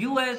US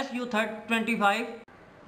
SU-25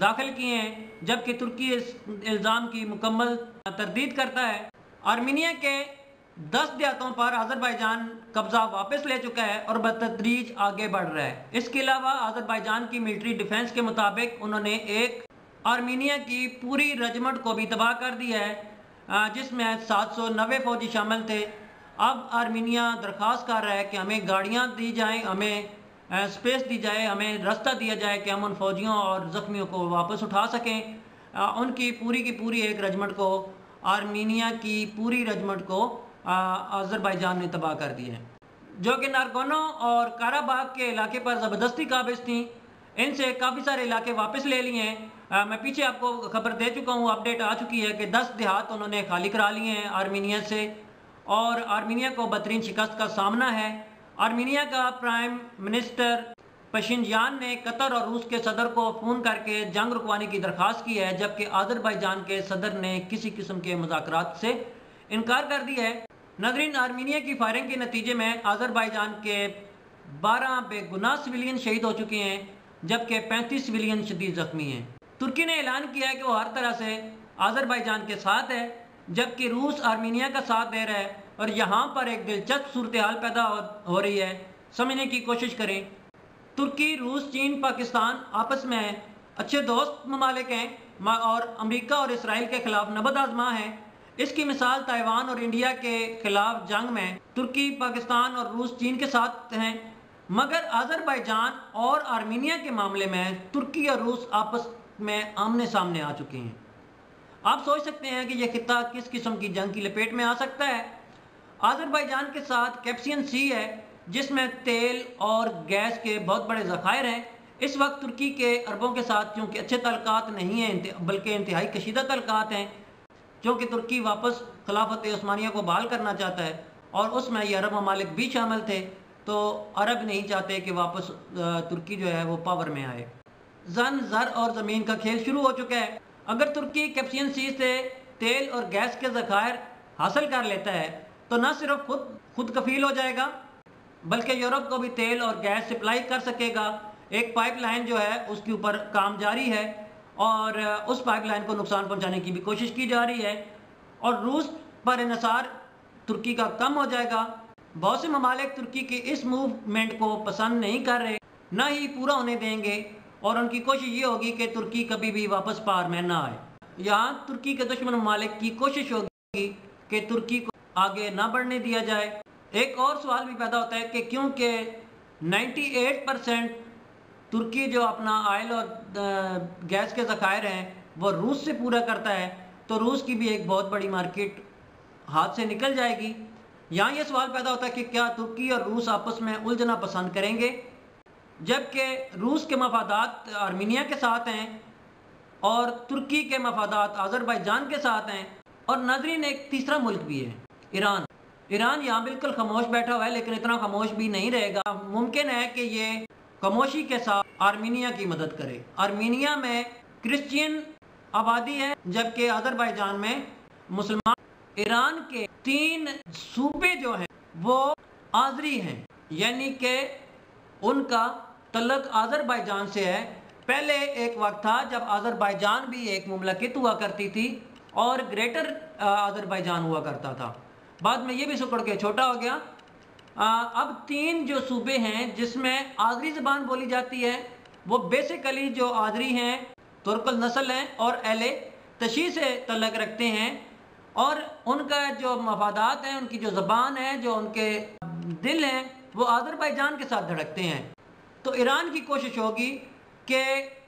داخل کیے ہیں، جبکہ ترکی اس الزام کی مکمل تردید کرتا ہے۔ آرمینیا کے 10 دیہاتوں پر آذربائیجان قبضہ واپس لے چکا ہے اور بتدریج آگے بڑھ رہا ہے۔ اس کے علاوہ آذربائیجان کی ملٹری ڈیفنس کے مطابق انہوں نے ایک آرمینیا کی پوری رجمنٹ کو بھی تباہ کر دیا ہے، جس میں 790 فوجی شامل تھے۔ اب آرمینیا درخواست کر رہا ہے کہ ہمیں گاڑیاں دی جائیں، ہمیں سپیس دی جائے، ہمیں راستہ دیا جائے کہ ہم ان فوجیوں اور زخمیوں کو واپس اٹھا سکیں۔ ان کی پوری ایک رجمنٹ کو، آرمینیا کی پوری رجمنٹ کو آذربائیجان نے تباہ کر دیا ہے، جو کہ نارگونو اور کاراباغ کے علاقے پر زبردستی قابض تھیں۔ ان سے کافی سارے علاقے واپس لے لیے ہیں۔ میں پیچھے آپ کو خبر دے چکا ہوں، اپڈیٹ آ چکی ہے کہ 10 دیہات انہوں نے خالی کرا لیے ہیں آرمینیا سے، اور آرمینیا کو بدترین شکست کا سامنا ہے۔ آرمینیا کا پرائم منسٹر پشنجان نے قطر اور روس کے صدر کو فون کر کے جنگ رکوانے کی درخواست کی ہے، جبکہ آذربائیجان کے صدر نے کسی قسم کے مذاکرات سے انکار کر دیا ہے۔ ناظرین، آرمینیا کی فائرنگ کے نتیجے میں آذربائیجان کے 12 بے گناہ سویلین شہید ہو چکے ہیں، جبکہ 35 سویلین شدید زخمی ہیں۔ ترکی نے اعلان کیا ہے کہ وہ ہر طرح سے آذربائیجان کے ساتھ ہے، جبکہ روس آرمینیا کا ساتھ دے رہا ہے، اور یہاں پر ایک دلچسپ صورتحال پیدا ہو رہی ہے، سمجھنے کی کوشش کریں۔ ترکی، روس، چین، پاکستان آپس میں اچھے دوست ممالک ہیں اور امریکہ اور اسرائیل کے خلاف نبرد آزما ہیں۔ اس کی مثال تائیوان اور انڈیا کے خلاف جنگ میں ترکی، پاکستان اور روس چین کے ساتھ ہیں، مگر آذربائیجان اور آرمینیا کے معاملے میں ترکی اور روس آپس میں آمنے سامنے آ چکے ہیں۔ آپ سوچ سکتے ہیں کہ یہ خطہ کس قسم کی جنگ کی لپیٹ میں آ سکتا ہے۔ آذربائیجان کے ساتھ کیسپیئن سی ہے، جس میں تیل اور گیس کے بہت بڑے ذخائر ہیں۔ اس وقت ترکی کے عربوں کے ساتھ چونکہ اچھے تعلقات نہیں ہیں، بلکہ انتہائی کشیدہ تعلقات ہیں، چونکہ ترکی واپس خلافت عثمانیہ کو بحال کرنا چاہتا ہے، اور اس میں یہ عرب ممالک بھی شامل تھے، تو عرب نہیں چاہتے کہ واپس ترکی جو ہے وہ پاور میں آئے۔ زر اور زمین کا کھیل شروع ہو چکا ہے۔ اگر ترکی کیسپیئن سی سے تیل اور گیس کے ذخائر حاصل کر لیتا ہے تو نہ صرف خود کفیل ہو جائے گا، بلکہ یورپ کو بھی تیل اور گیس سپلائی کر سکے گا۔ ایک پائپ لائن جو ہے اس کے اوپر کام جاری ہے، اور اس پائپ لائن کو نقصان پہنچانے کی بھی کوشش کی جا رہی ہے، اور روس پر انحصار ترکی کا کم ہو جائے گا۔ بہت سے ممالک ترکی کے اس موومنٹ کو پسند نہیں کر رہے، نہ ہی پورا ہونے دیں گے، اور ان کی کوشش یہ ہوگی کہ ترکی کبھی بھی واپس پار میں نہ آئے۔ یہاں ترکی کے دشمن ممالک کی کوشش ہوگی کہ ترکی کو آگے نہ بڑھنے دیا جائے۔ ایک اور سوال بھی پیدا ہوتا ہے کہ کیونکہ 98% ترکی جو اپنا آئل اور گیس کے ذخائر ہیں وہ روس سے پورا کرتا ہے، تو روس کی بھی ایک بہت بڑی مارکیٹ ہاتھ سے نکل جائے گی۔ یہاں یہ سوال پیدا ہوتا ہے کہ کیا ترکی اور روس آپس میں الجھنا پسند کریں گے، جبکہ روس کے مفادات آرمینیا کے ساتھ ہیں اور ترکی کے مفادات آذربائیجان کے ساتھ ہیں۔ اور ناظرین، ایک تیسرا ملک بھی ہے، ایران۔ ایران یہاں بالکل خاموش بیٹھا ہوا ہے، لیکن اتنا خاموش بھی نہیں رہے گا۔ ممکن ہے کہ یہ خاموشی کے ساتھ آرمینیا کی مدد کرے۔ آرمینیا میں کرسچین آبادی ہے، جبکہ آذربائیجان میں مسلمان۔ ایران کے 3 صوبے جو ہیں وہ آذری ہیں، یعنی کہ ان کا تعلق آذربائیجان سے ہے۔ پہلے ایک وقت تھا جب آذربائیجان بھی ایک مملکت ہوا کرتی تھی اور گریٹر آذربائیجان ہوا کرتا تھا، بعد میں یہ بھی سکڑ کے چھوٹا ہو گیا۔ اب 3 جو صوبے ہیں جس میں آذری زبان بولی جاتی ہے، وہ بیسیکلی جو آذری ہیں ترک النسل ہیں اور اہل تشیع سے تعلق رکھتے ہیں، اور ان کا جو مفادات ہیں، ان کی جو زبان ہے، جو ان کے دل ہیں، وہ آذربائیجان کے ساتھ دھڑکتے ہیں۔ تو ایران کی کوشش ہوگی کہ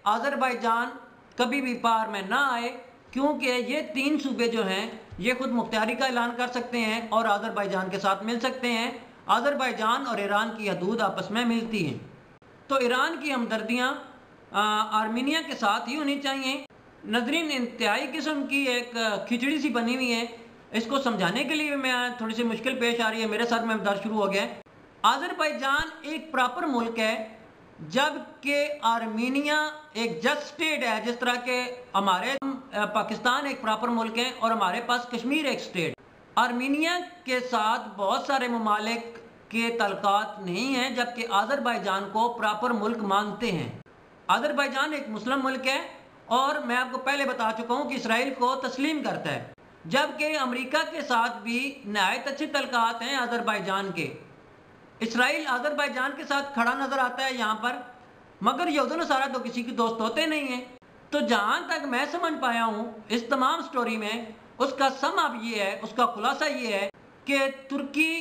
آذربائیجان کبھی بھی پار میں نہ آئے، کیونکہ یہ 3 صوبے جو ہیں یہ خود مختاری کا اعلان کر سکتے ہیں اور آذربائیجان کے ساتھ مل سکتے ہیں۔ آذربائیجان اور ایران کی حدود آپس میں ملتی ہیں، تو ایران کی ہمدردیاں آرمینیا کے ساتھ ہی ہونی چاہیے۔ ناظرین، انتہائی قسم کی ایک کھچڑی سی بنی ہوئی ہے، اس کو سمجھانے کے لیے میں تھوڑی سی مشکل پیش آ رہی ہے، میرے سر میں درد شروع ہو گیا ہے۔ آذربائیجان ایک پراپر ملک ہے، جبکہ آرمینیا ایک جسٹ سٹیٹ ہے، جس طرح کہ ہمارے پاکستان ایک پراپر ملک ہے اور ہمارے پاس کشمیر ایک سٹیٹ۔ آرمینیا کے ساتھ بہت سارے ممالک کے تعلقات نہیں ہیں، جبکہ آذربائیجان کو پراپر ملک مانتے ہیں۔ آذربائیجان ایک مسلم ملک ہے اور میں آپ کو پہلے بتا چکا ہوں کہ اسرائیل کو تسلیم کرتا ہے، جبکہ امریکہ کے ساتھ بھی نہایت اچھے تعلقات ہیں آذربائیجان کے۔ اسرائیل آذربائیجان کے ساتھ کھڑا نظر آتا ہے یہاں پر، مگر یہود و نصارہ تو کسی کے دوست ہوتے نہیں ہیں۔ تو جہاں تک میں سمجھ پایا ہوں اس تمام سٹوری میں، اس کا سم اب یہ ہے، اس کا خلاصہ یہ ہے کہ ترکی،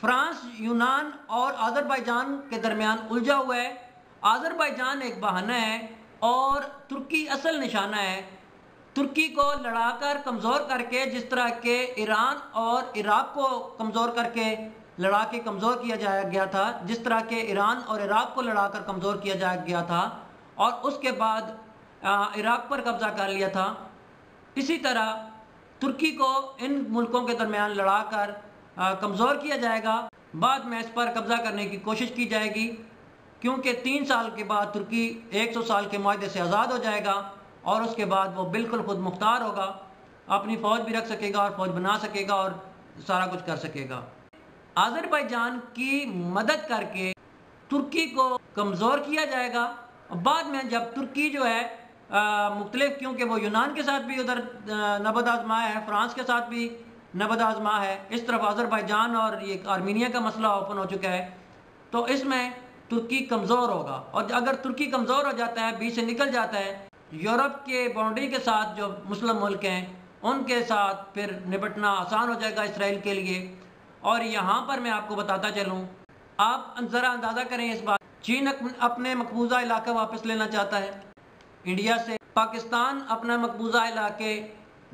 فرانس، یونان اور آذربائیجان کے درمیان الجھا ہوا ہے۔ آذربائیجان ایک بہانہ ہے اور ترکی اصل نشانہ ہے۔ ترکی کو لڑا کر کمزور کر کے، جس طرح کہ ایران اور عراق کو کمزور کر کے لڑا کے کمزور کیا جایا گیا تھا، جس طرح کہ ایران اور عراق کو لڑا کر کمزور کیا جایا گیا تھا اور اس کے بعد عراق پر قبضہ کر لیا تھا، اسی طرح ترکی کو ان ملکوں کے درمیان لڑا کر کمزور کیا جائے گا۔ بعد میں اس پر قبضہ کرنے کی کوشش کی جائے گی، کیونکہ 3 سال کے بعد ترکی 100 سال کے معاہدے سے آزاد ہو جائے گا اور اس کے بعد وہ بالکل خود مختار ہوگا، اپنی فوج بھی رکھ سکے گا اور فوج بنا سکے گا اور سارا کچھ کر سکے گا۔ آذربائیجان کی مدد کر کے ترکی کو کمزور کیا جائے گا۔ بعد میں جب ترکی جو ہے مختلف، کیونکہ وہ یونان کے ساتھ بھی ادھر نبرد آزما ہے، فرانس کے ساتھ بھی نبرد آزما ہے، اس طرف آذربائیجان اور یہ آرمینیا کا مسئلہ اوپن ہو چکا ہے، تو اس میں ترکی کمزور ہوگا۔ اور اگر ترکی کمزور ہو جاتا ہے، بیچ سے نکل جاتا ہے، یورپ کے باؤنڈری کے ساتھ جو مسلم ملک ہیں ان کے ساتھ پھر نپٹنا آسان ہو جائے گا اسرائیل کے لیے۔ اور یہاں پر میں آپ کو بتاتا چلوں، آپ ذرا اندازہ کریں اس بات، چین اپنے مقبوضہ علاقہ واپس لینا چاہتا ہے انڈیا سے، پاکستان اپنا مقبوضہ علاقے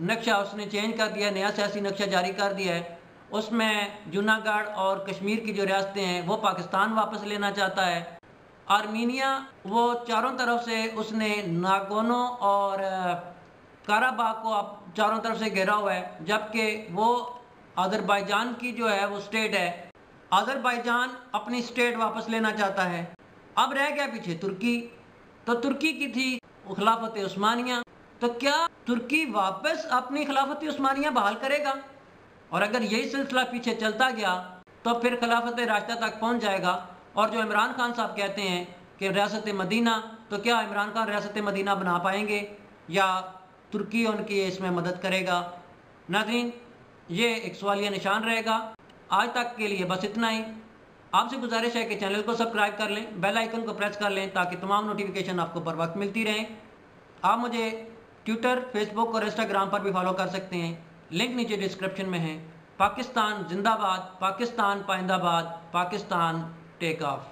نقشہ اس نے چینج کر دیا ہے، نیا سیاسی نقشہ جاری کر دیا ہے، اس میں جونا گڑھ اور کشمیر کی جو ریاستیں ہیں وہ پاکستان واپس لینا چاہتا ہے۔ آرمینیا وہ چاروں طرف سے اس نے ناگونو اور کاراباغ کو چاروں طرف سے گھیرا ہوا ہے، جبکہ وہ آذربائیجان کی جو ہے وہ سٹیٹ ہے، آذربائیجان اپنی سٹیٹ واپس لینا چاہتا ہے۔ اب رہ گیا پیچھے ترکی، تو ترکی کی تھی خلافت عثمانیہ، تو کیا ترکی واپس اپنی خلافت عثمانیہ بحال کرے گا؟ اور اگر یہی سلسلہ پیچھے چلتا گیا تو پھر خلافت راشدہ تک پہنچ جائے گا۔ اور جو عمران خان صاحب کہتے ہیں کہ ریاست مدینہ، تو کیا عمران خان ریاست مدینہ بنا پائیں گے یا ترکی ان کی اس میں مدد کرے گا؟ ناظرین، یہ ایک سوالیہ نشان رہے گا۔ آج تک کے لیے بس اتنا ہی۔ آپ سے گزارش ہے کہ چینل کو سبسکرائب کر لیں، بیل آئیکن کو پریس کر لیں تاکہ تمام نوٹیفیکیشن آپ کو پر وقت ملتی رہیں۔ آپ مجھے ٹویٹر، فیس بک اور انسٹاگرام پر بھی فالو کر سکتے ہیں، لنک نیچے ڈسکرپشن میں ہے۔ پاکستان زندہ باد، پاکستان پائندہ باد، پاکستان ٹیک آف۔